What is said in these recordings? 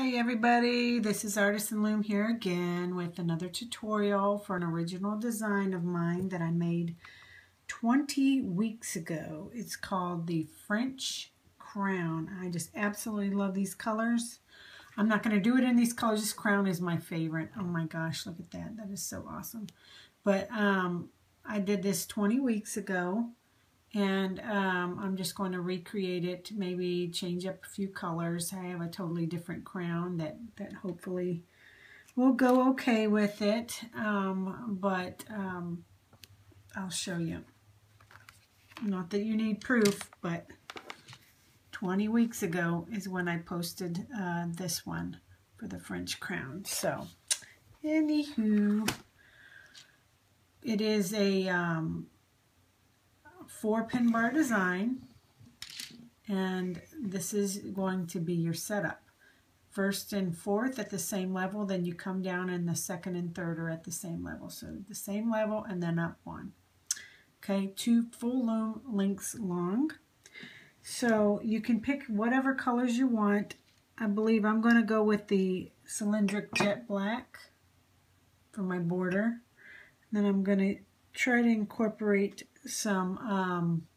Hi everybody, this is Artisan Loom here again with another tutorial for an original design of mine that I made 20 weeks ago. It's called the French Crown. I just absolutely love these colors. I'm not going to do it in these colors. This crown is my favorite. Oh my gosh, look at that. That is so awesome. But I did this 20 weeks ago. And I'm just going to recreate it, maybe change up a few colors. I have a totally different crown that hopefully will go okay with it, but I'll show you. Not that you need proof, but 20 weeks ago is when I posted this one for the French crown. So, anywho, it is a 4-pin bar design, and this is going to be your setup. First and fourth at the same level, then you come down and the second and third are at the same level. So the same level and then up one. Okay, 2 full loom lengths long. So you can pick whatever colors you want. I believe I'm going to go with the cylindric jet black for my border. Then I'm going to try to incorporate some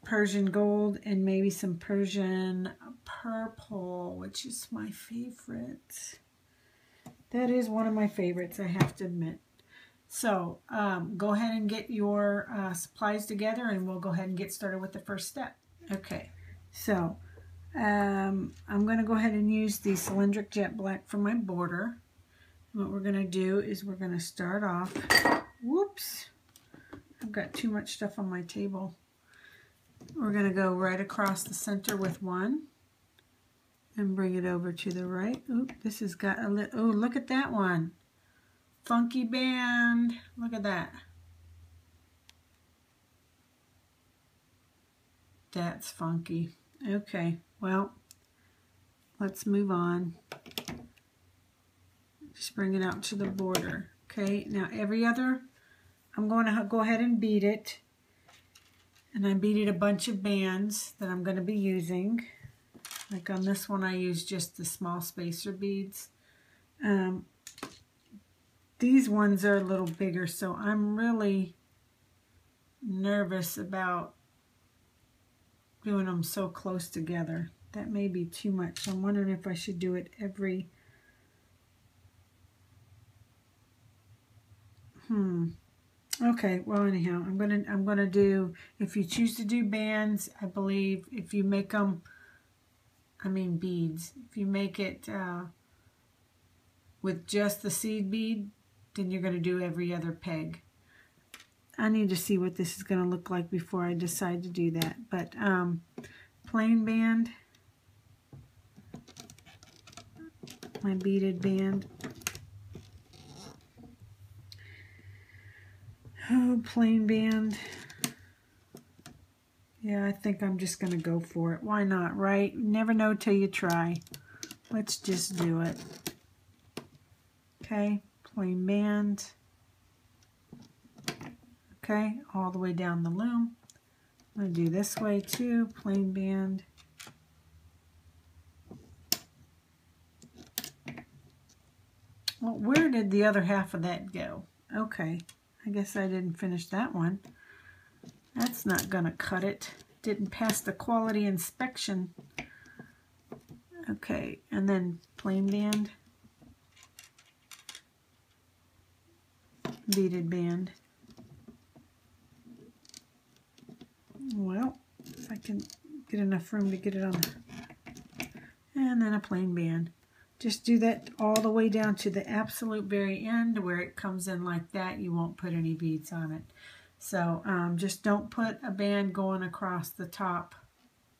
Persian gold and maybe some Persian purple, which is my favorite. That is one of my favorites, I have to admit. So go ahead and get your supplies together and we'll go ahead and get started with the first step. Okay, so I'm going to go ahead and use the cylindric jet black for my border. What we're going to do is we're going to start off, whoops, I've got too much stuff on my table. We're going to go right across the center with one and bring it over to the right. Oop, this has got a little, oh, look at that one. Funky band. Look at that. That's funky. Okay, well, let's move on. Just bring it out to the border. Okay, now every other, I'm going to go ahead and bead it. And I beaded a bunch of bands that I'm going to be using. Like on this one, I used just the small spacer beads. These ones are a little bigger, so I'm really nervous about doing them so close together. That may be too much. I'm wondering if I should do it every... Okay, well anyhow, I'm gonna do, if you choose to do bands, I believe if you make them, I mean beads, if you make it with just the seed bead, then you're gonna do every other peg. I need to see what this is gonna look like before I decide to do that, but plain band, my beaded band. Oh, plain band. Yeah, I think I'm just going to go for it. Why not, right? You never know till you try. Let's just do it. Okay, plain band. Okay, all the way down the loom. I'm going to do this way too, plain band. Well, where did the other half of that go? Okay. I guess I didn't finish that one. That's not gonna cut it. Didn't pass the quality inspection. Okay, and then plain band. Beaded band. Well, if I can get enough room to get it on the... And then a plain band. Just do that all the way down to the absolute very end where it comes in like that. You won't put any beads on it. So just don't put a band going across the top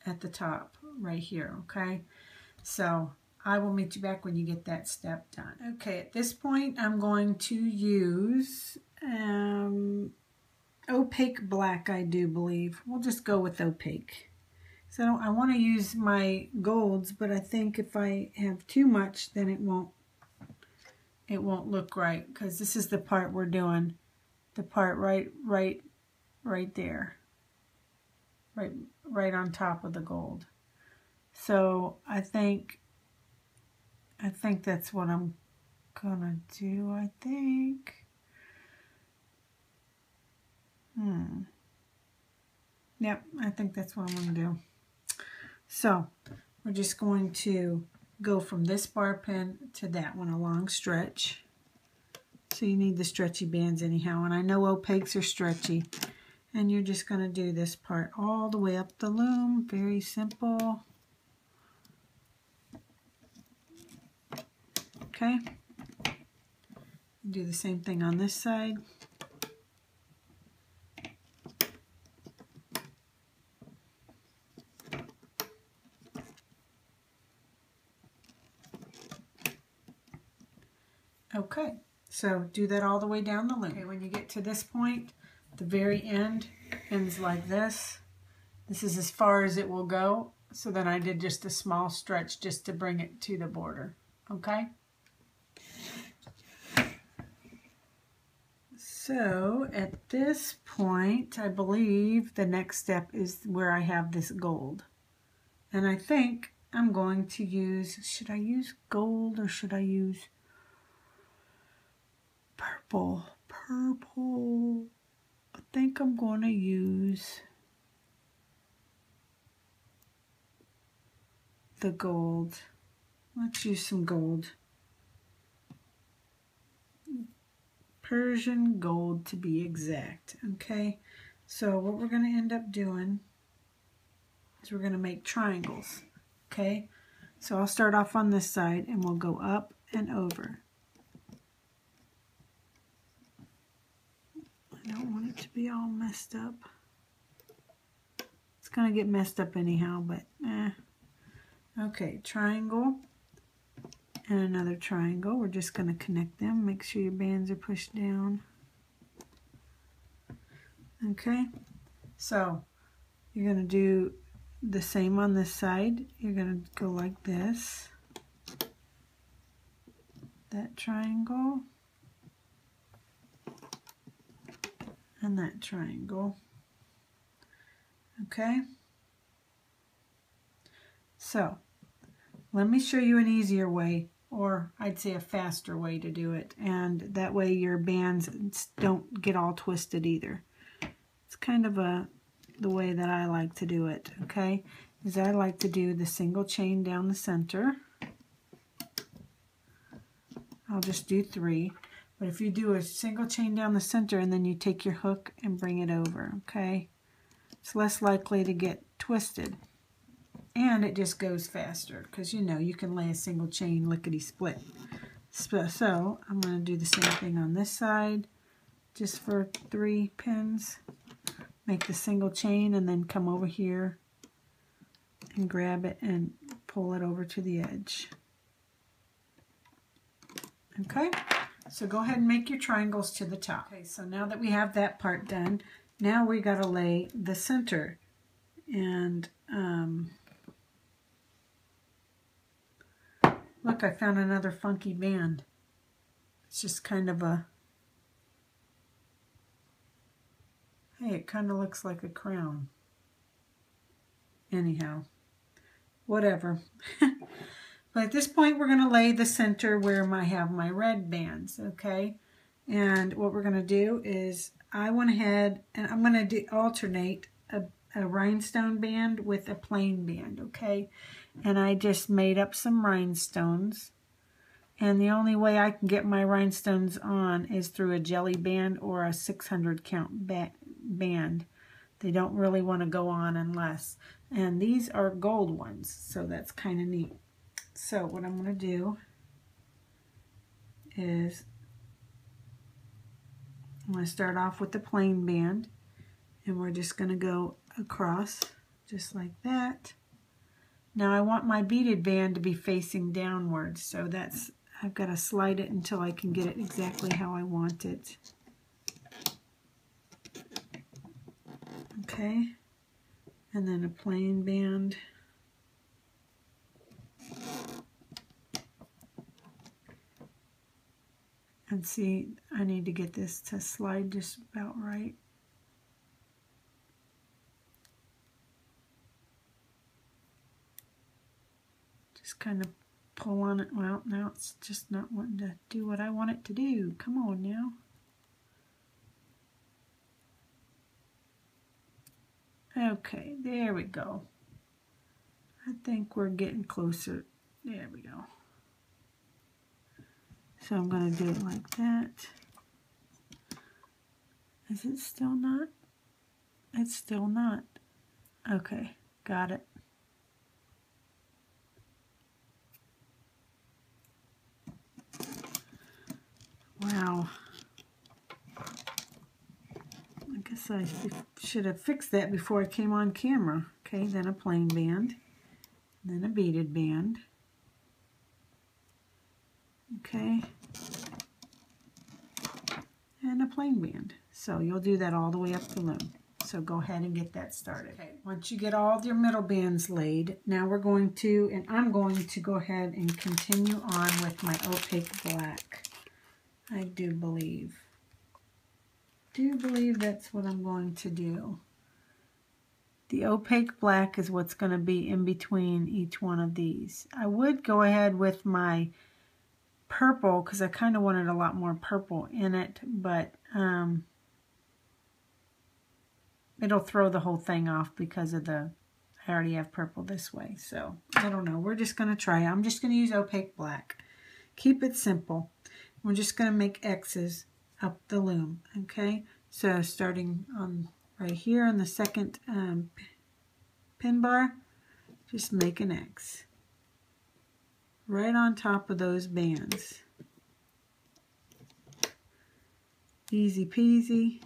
at the top right here, okay? So I will meet you back when you get that step done. Okay, at this point I'm going to use opaque black, I do believe. We'll just go with opaque. So I want to use my golds, but I think if I have too much, then it won't look right, because this is the part we're doing, the part right there, right on top of the gold. So I think I think that's what I'm gonna do, I think. Yep, I think that's what I'm gonna do. So we're just going to go from this bar pin to that one, a long stretch. So you need the stretchy bands anyhow, and I know opaques are stretchy. And you're just going to do this part all the way up the loom. Very simple. Okay. Do the same thing on this side. Okay, so do that all the way down the loom. Okay, when you get to this point, the very end ends like this. This is as far as it will go. So then I did just a small stretch just to bring it to the border. Okay? So at this point, I believe the next step is where I have this gold. And I think I'm going to use, should I use gold or should I use purple? Purple. I think I'm going to use the gold. Let's use some gold. Persian gold to be exact. Okay, so what we're going to end up doing is we're going to make triangles. Okay, so I'll start off on this side and we'll go up and over. I don't want it to be all messed up. It's going to get messed up anyhow, but okay, triangle and another triangle. We're just going to connect them. Make sure your bands are pushed down. Okay, so you're going to do the same on this side. You're going to go like this. That triangle. And that triangle. Okay, so let me show you an easier way, or I'd say a faster way to do it, and that way your bands don't get all twisted either. It's kind of the way that I like to do it, okay, is I like to do the single chain down the center. I'll just do 3. But if you do a single chain down the center and then you take your hook and bring it over, okay, it's less likely to get twisted. And it just goes faster because, you know, you can lay a single chain lickety-split. So I'm going to do the same thing on this side, just for 3 pins. Make the single chain and then come over here and grab it and pull it over to the edge. Okay? So go ahead and make your triangles to the top. Okay, so now that we have that part done, now we got to lay the center. And look, I found another funky band. It's just kind of a, hey, it kind of looks like a crown. Anyhow, whatever. But at this point, we're going to lay the center where I have my red bands, okay? And what we're going to do is I went ahead and I'm going to alternate a rhinestone band with a plain band, okay? And I just made up some rhinestones. And the only way I can get my rhinestones on is through a jelly band or a 600 count band. They don't really want to go on unless. And these are gold ones, so that's kind of neat. So what I'm going to do is I'm going to start off with the plain band, and we're just going to go across just like that. Now I want my beaded band to be facing downwards, so that's, I've got to slide it until I can get it exactly how I want it. Okay, and then a plain band. And see, I need to get this to slide just about right. Just kind of pull on it. Well, now it's just not wanting to do what I want it to do. Come on now. Okay, there we go. I think we're getting closer. There we go. So I'm going to do it like that. Is it still not? It's still not. Okay, got it. Wow. I guess I should have fixed that before I came on camera. Okay, then a plain band, then a beaded band. Okay, and a plain band. So you'll do that all the way up the loom. So go ahead and get that started. Okay, once you get all your middle bands laid, now we're going to, and I'm going to go ahead and continue on with my opaque black. I do believe that's what I'm going to do. The opaque black is what's going to be in between each one of these. I would go ahead with my purple because I kind of wanted a lot more purple in it, but it'll throw the whole thing off because of I already have purple this way. So I don't know. We're just going to try. I'm just going to use opaque black. Keep it simple. We're just going to make X's up the loom. Okay. So starting on right here on the second pin bar, just make an X right on top of those bands. Easy peasy.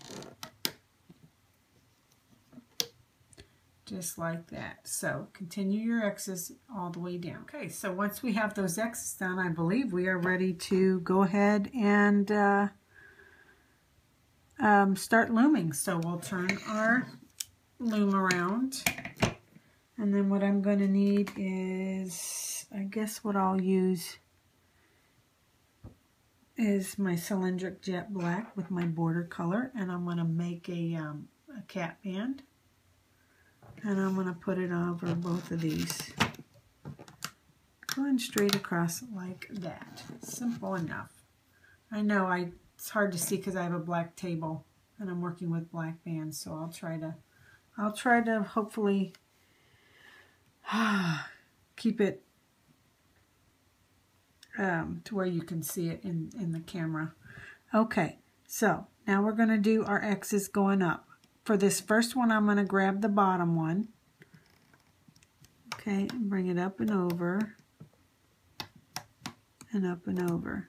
Just like that. So continue your X's all the way down. Okay, so once we have those X's done, I believe we are ready to go ahead and start looming. So we'll turn our loom around. And then what I'm going to need is, I guess what I'll use is my cylindric jet black with my border color. And I'm going to make a cap band. And I'm going to put it over both of these. Going straight across like that. Simple enough. I know it's hard to see because I have a black table and I'm working with black bands, so I'll try to hopefully keep it to where you can see it in the camera. Okay, so now we're going to do our X's going up. For this first one, I'm going to grab the bottom one, okay, and bring it up and over, and up and over.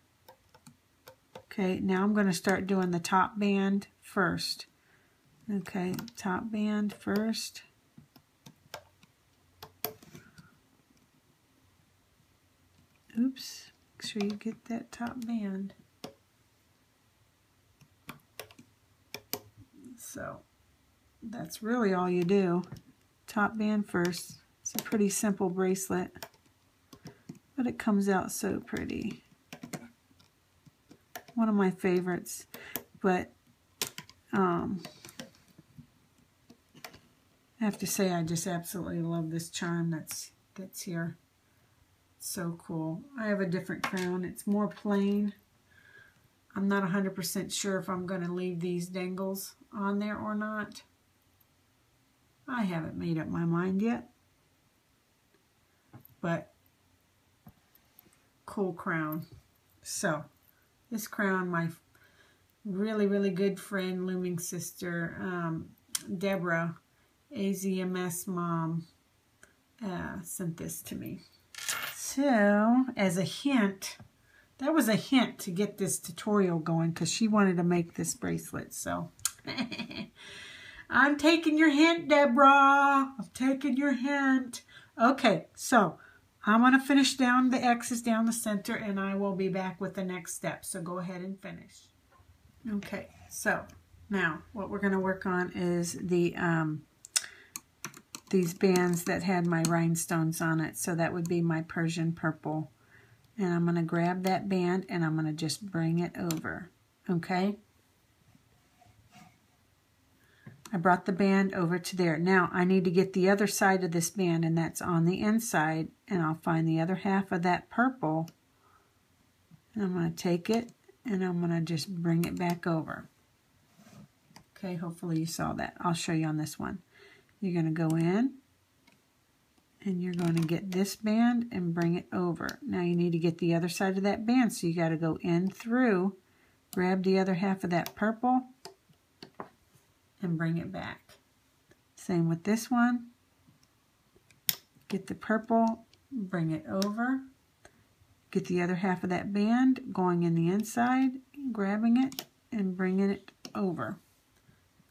Okay, now I'm going to start doing the top band first. Okay, top band first. Oops, make sure you get that top band. So that's really all you do. Top band first. It's a pretty simple bracelet, but it comes out so pretty. One of my favorites, but I have to say I just absolutely love this charm that's here. It's so cool. I have a different crown. It's more plain. I'm not 100% sure if I'm going to leave these dangles on there or not. I haven't made up my mind yet. But cool crown. So this crown, my really, really good friend, Looming sister, Deborah, AZMS mom, sent this to me. So as a hint, that was a hint to get this tutorial going because she wanted to make this bracelet. So I'm taking your hint, Deborah. I'm taking your hint. Okay, so I'm going to finish down the X's down the center and I will be back with the next step. So go ahead and finish. Okay, so now what we're going to work on is the these bands that had my rhinestones on it. So that would be my Persian purple. And I'm going to grab that band and I'm going to just bring it over. Okay? I brought the band over to there. Now I need to get the other side of this band, and that's on the inside, and I'll find the other half of that purple, and I'm going to take it and I'm going to just bring it back over. Okay, hopefully you saw that. I'll show you on this one. You're going to go in and you're going to get this band and bring it over. Now you need to get the other side of that band, so you got to go in through, grab the other half of that purple, and bring it back. Same with this one. Get the purple, bring it over, get the other half of that band, going in the inside, grabbing it, and bringing it over.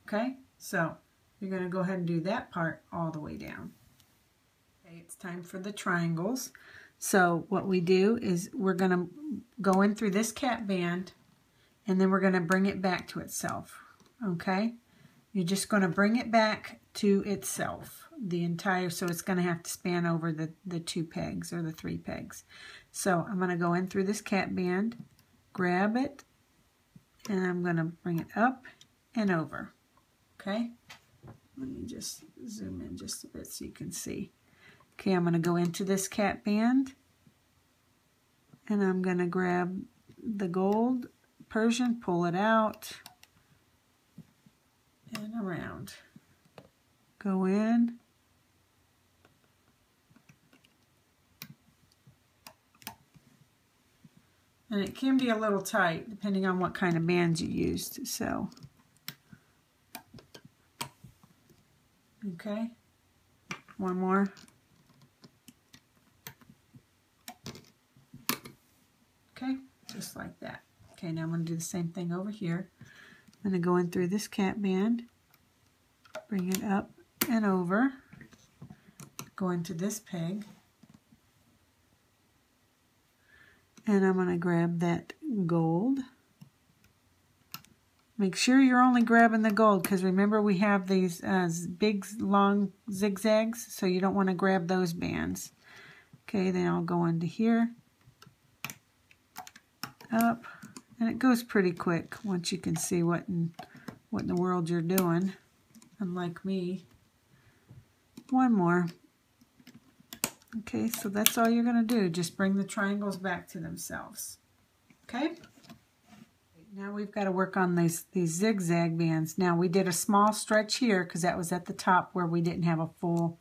Okay, so you're going to go ahead and do that part all the way down. Okay, it's time for the triangles. So what we do is we're going to go in through this cap band, and then we're going to bring it back to itself. Okay, you're just going to bring it back to itself, the entire, so it's going to have to span over the 2 pegs or the 3 pegs. So I'm going to go in through this cap band, grab it, and I'm going to bring it up and over. Okay, let me just zoom in just a bit so you can see. Okay, I'm going to go into this cap band, and I'm going to grab the gold Persian, pull it out, and around. Go in. And it can be a little tight depending on what kind of bands you used. So, okay, one more. Okay, just like that. Okay, now I'm going to do the same thing over here. I'm going to go in through this cap band, bring it up and over, go into this peg, and I'm going to grab that gold. Make sure you're only grabbing the gold, because remember we have these big long zigzags, so you don't want to grab those bands. Okay, then I'll go into here, up, and it goes pretty quick once you can see what in the world you're doing, unlike me. One more. Okay, so that's all you're going to do. Just bring the triangles back to themselves. Okay? Now we've got to work on these zigzag bands. Now we did a small stretch here because that was at the top where we didn't have a full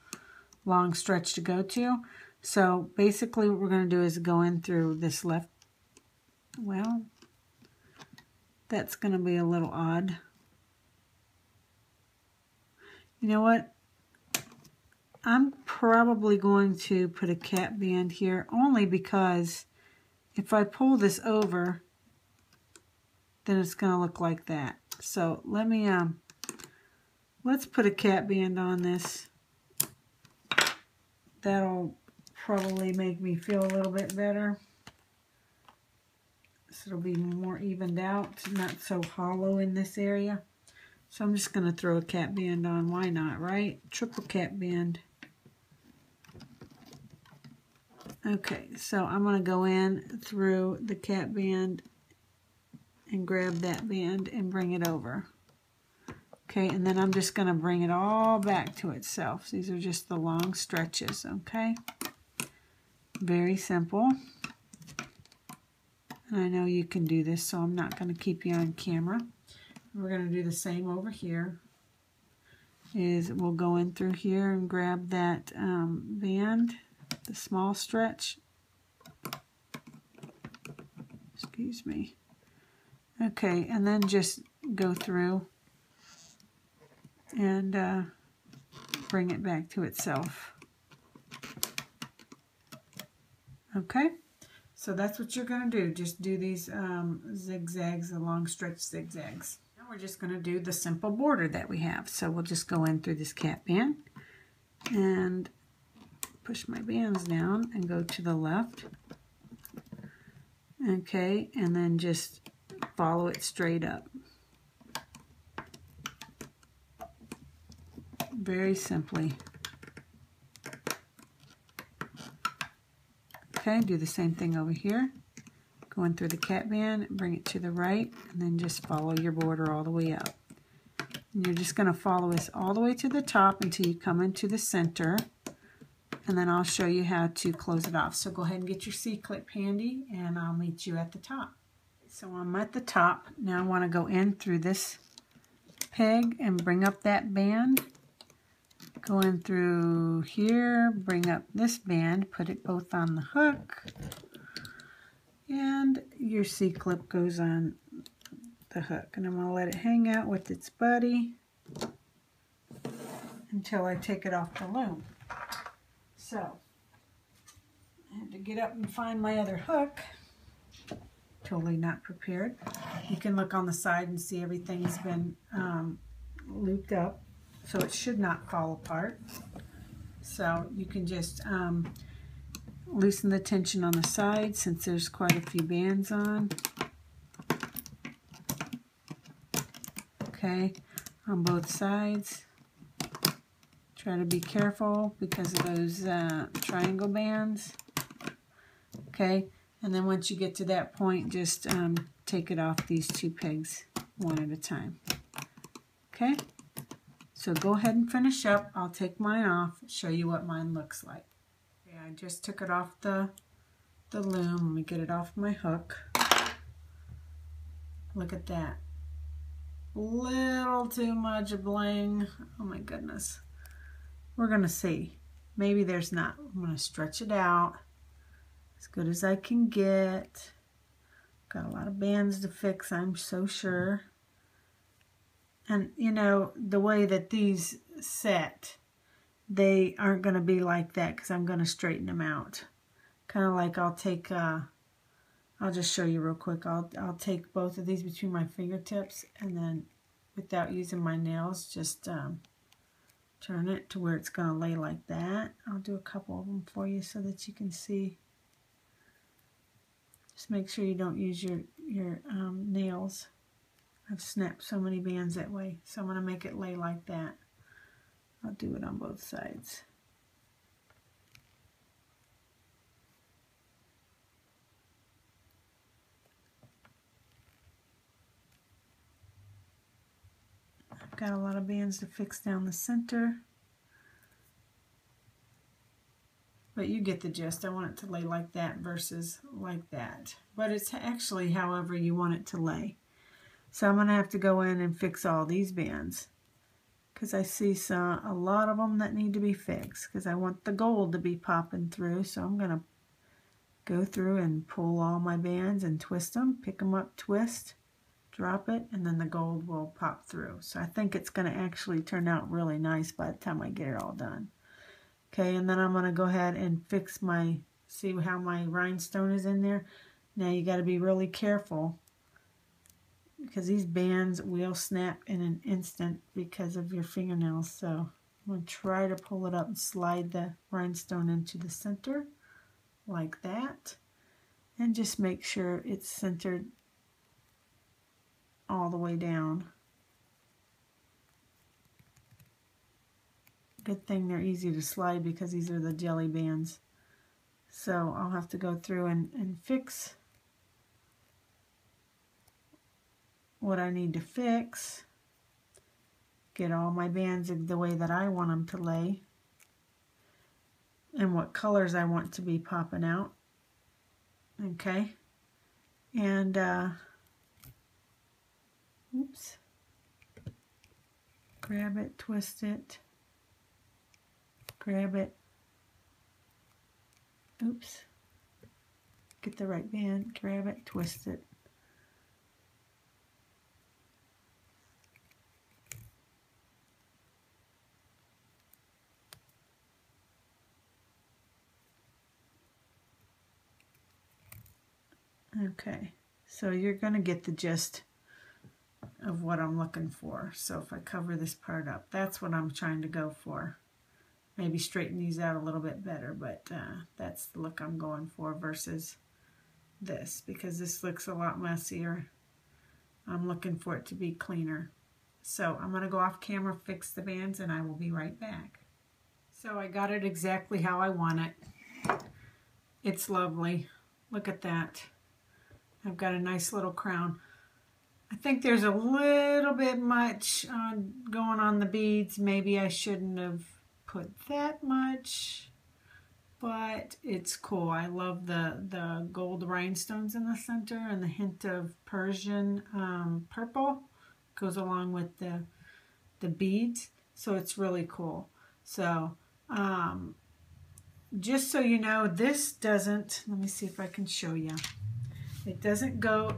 long stretch to go to. So basically what we're going to do is go in through this left. Well, that's going to be a little odd. You know what? I'm probably going to put a cap band here only because if I pull this over, then it's going to look like that. So let me, let's put a cap band on this. That'll probably make me feel a little bit better. So it'll be more evened out, not so hollow in this area. So I'm just going to throw a cap band on. Why not, right? Triple cap band. Okay, so I'm going to go in through the cap band and grab that band and bring it over. Okay, and then I'm just going to bring it all back to itself. These are just the long stretches, okay? Very simple. And I know you can do this, so I'm not going to keep you on camera. We're going to do the same over here. We'll go in through here and grab that band, the small stretch. Excuse me. Okay, and then just go through and bring it back to itself. Okay, so that's what you're going to do. Just do these zigzags, the long stretch zigzags. Now we're just going to do the simple border that we have. So we'll just go in through this cap band and push my bands down and go to the left. Okay, and then just follow it straight up. Very simply. Okay, do the same thing over here. Go in through the cap band, bring it to the right, and then just follow your border all the way up. And you're just going to follow this all the way to the top until you come into the center. And then I'll show you how to close it off. So go ahead and get your C-clip handy and I'll meet you at the top. So I'm at the top. Now I want to go in through this peg and bring up that band. Go in through here, bring up this band, put it both on the hook. And your C-clip goes on the hook. And I'm going to let it hang out with its buddy until I take it off the loom. So, I had to get up and find my other hook. Totally not prepared. You can look on the side and see everything's been looped up, so it should not fall apart. So you can just loosen the tension on the side since there's quite a few bands on. Okay, on both sides. Try to be careful because of those triangle bands. Okay, and then once you get to that point, just take it off these two pegs one at a time. Okay, so go ahead and finish up. I'll take mine off, show you what mine looks like. Okay, I just took it off the loom. Let me get it off my hook. Look at that. Little too much bling. Oh my goodness. We're going to see. Maybe there's not. I'm going to stretch it out as good as I can get. Got a lot of bands to fix, I'm so sure. And you know, the way that these set, they aren't going to be like that because I'm going to straighten them out. Kind of like I'll take, I'll just show you real quick. I'll take both of these between my fingertips and then without using my nails, just turn it to where it's going to lay like that. I'll do a couple of them for you so that you can see. Just make sure you don't use your nails. I've snapped so many bands that way. So I'm going to make it lay like that. I'll do it on both sides. I've got a lot of bands to fix down the center. But you get the gist. I want it to lay like that versus like that. But it's actually however you want it to lay. So I'm going to have to go in and fix all these bands. Because I see a lot of them that need to be fixed. Because I want the gold to be popping through. So I'm going to go through and pull all my bands and twist them. Pick them up, twist, drop it, and then the gold will pop through. So I think it's going to actually turn out really nice by the time I get it all done. Okay, and then I'm going to go ahead and fix my, see how my rhinestone is in there? Now you got to be really careful because these bands will snap in an instant because of your fingernails. So I'm going to try to pull it up and slide the rhinestone into the center like that. And just make sure it's centered all the way down. Good thing they're easy to slide because these are the jelly bands. So I'll have to go through and fix what I need to fix. Get all my bands the way that I want them to lay. And what colors I want to be popping out. Okay. And, oops. Grab it, twist it. Grab it. Oops. Get the right band, grab it, twist it. Okay, so you're going to get the gist of what I'm looking for. So if I cover this part up, that's what I'm trying to go for. Maybe straighten these out a little bit better, but that's the look I'm going for versus this, because this looks a lot messier. I'm looking for it to be cleaner. So I'm going to go off camera, fix the bands, and I will be right back. So I got it exactly how I want it. It's lovely. Look at that. I've got a nice little crown. I think there's a little bit much going on the beads. Maybe I shouldn't have put that much, but it's cool. I love the gold rhinestones in the center and the hint of Persian purple goes along with the beads. So it's really cool. So just so you know, this doesn't, let me see if I can show you. It doesn't go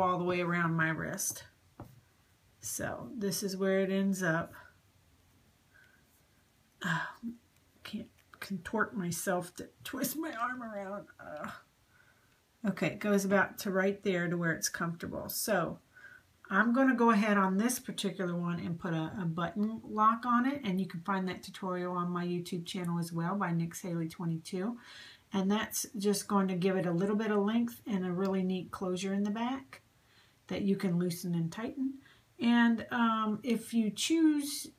all the way around my wrist. So this is where it ends up. Can't contort myself to twist my arm around. Okay, it goes about to right there to where it's comfortable. So I'm going to go ahead on this particular one and put a button lock on it, and you can find that tutorial on my YouTube channel as well by NixHaley22. And that's just going to give it a little bit of length and a really neat closure in the back that you can loosen and tighten. And if you choose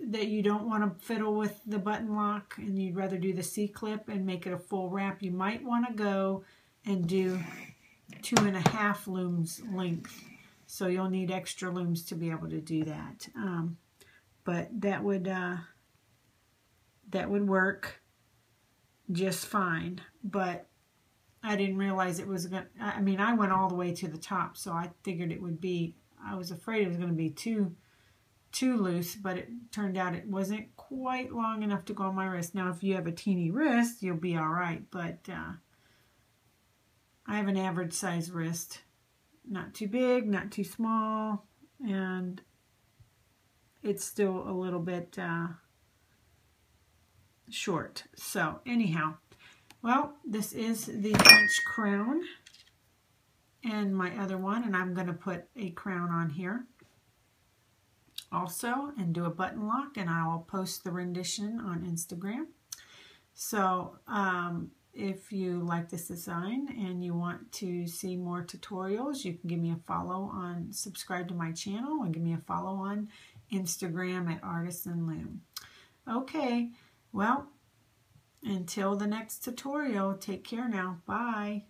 that you don't want to fiddle with the button lock and you'd rather do the C-clip and make it a full wrap, you might want to go and do 2.5 looms length. So you'll need extra looms to be able to do that. But that would work just fine. But I didn't realize it was going to, I mean, I went all the way to the top, so I figured it would be, I was afraid it was going to be too loose, but it turned out it wasn't quite long enough to go on my wrist. Now, if you have a teeny wrist, you'll be all right, but I have an average size wrist. Not too big, not too small, and it's still a little bit short. So anyhow, well, this is the French crown and my other one, and I'm going to put a crown on here also and do a button lock, and I will post the rendition on Instagram. So if you like this design and you want to see more tutorials, you can give me a follow on, subscribe to my channel, and give me a follow on Instagram at Artisan Loom. Okay, well, until the next tutorial, take care now. Bye.